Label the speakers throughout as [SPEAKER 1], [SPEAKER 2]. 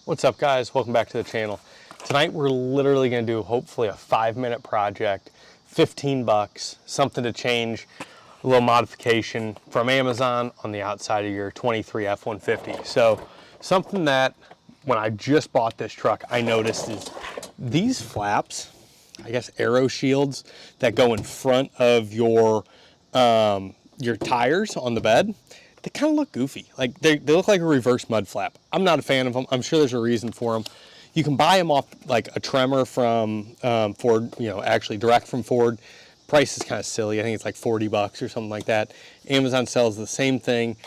[SPEAKER 1] What's up, guys? Welcome back to the channel. Tonight we're literally going to do hopefully a 5-minute project, 15 bucks, something to change, a little modification from Amazon on the outside of your 23 F150. So something that when I just bought this truck I noticed is these flaps, I guess aero shields that go in front of your tires on the bed, they kind of look goofy. Like they look like a reverse mud flap. I'm not a fan of them. I'm sure there's a reason for them. You can buy them off like a Tremor from Ford, actually direct from Ford. Price is kind of silly. I think it's like 40 bucks or something like that. Amazon sells the same thing,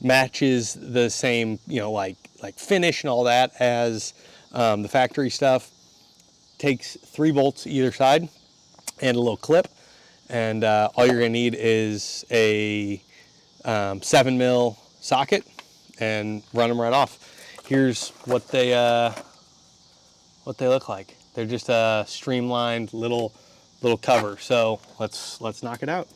[SPEAKER 1] matches the same, like finish and all that as the factory stuff. Takes 3 bolts either side and a little clip, and all you're gonna need is a 7 mil socket and run them right off. Here's what they look like. They're just a streamlined little cover. So let's knock it out.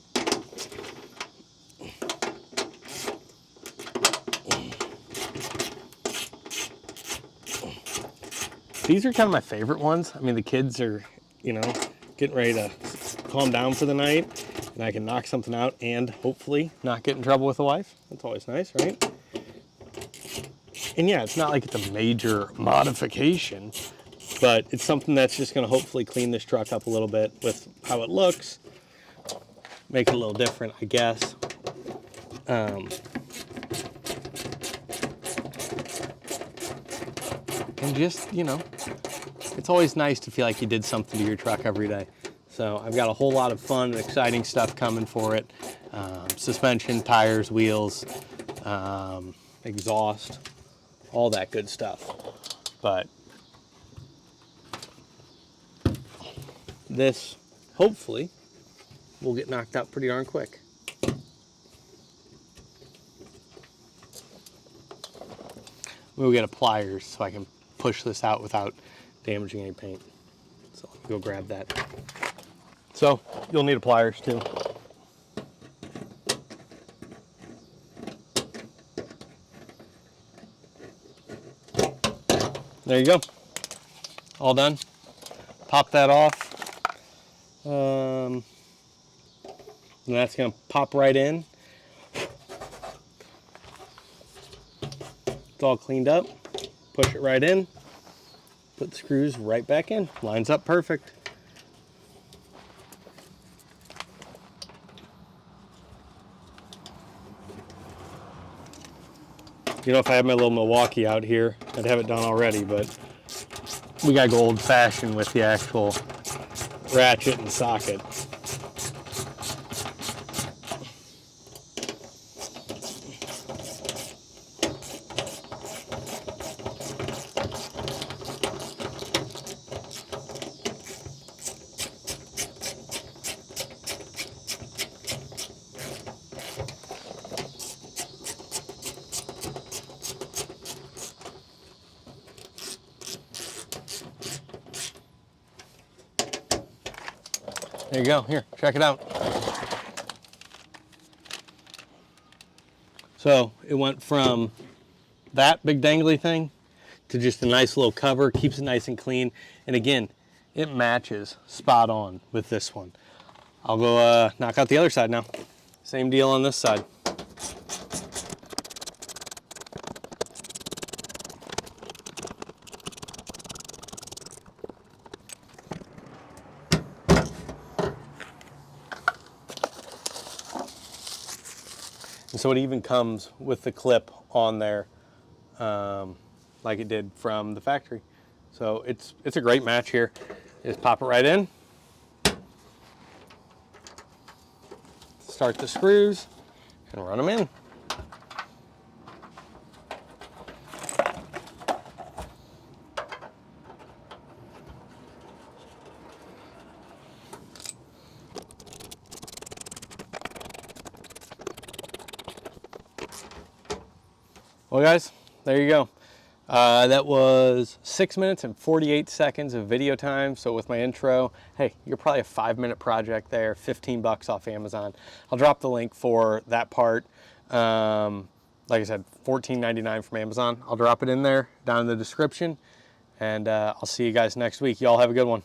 [SPEAKER 1] These are kind of my favorite ones. I mean, the kids are, getting ready to calm down for the night, and I can knock something out and hopefully not get in trouble with the wife. That's always nice, right? And yeah, it's not like it's a major modification, but it's something that's just going to hopefully clean this truck up a little bit with how it looks, make it a little different, I guess. And just, it's always nice to feel like you did something to your truck every day. So I've got a whole lot of fun and exciting stuff coming for it. Suspension, tires, wheels, exhaust, all that good stuff. But this, hopefully, will get knocked out pretty darn quick. We'll get a pliers so I can push this out without damaging any paint. So let me go grab that. So you'll need a pliers too. There you go. All done. Pop that off. And that's gonna pop right in. It's all cleaned up. Push it right in. Put the screws right back in. Lines up perfect. If I had my little Milwaukee out here, I'd have it done already, but we gotta go old fashioned with the actual ratchet and socket. There you go. Here, check it out. So it went from that big dangly thing to just a nice little cover, keeps it nice and clean. And again, it matches spot on with this one. I'll go knock out the other side now. Same deal on this side. And so it even comes with the clip on there, like it did from the factory. So it's a great match here. Just pop it right in. Start the screws and run them in. Well, guys, there you go. That was 6 minutes and 48 seconds of video time. So with my intro, hey, you're probably a 5-minute project there, 15 bucks off Amazon. I'll drop the link for that part. like I said, $14.99 from Amazon. I'll drop it in there down in the description, and I'll see you guys next week. Y'all have a good one.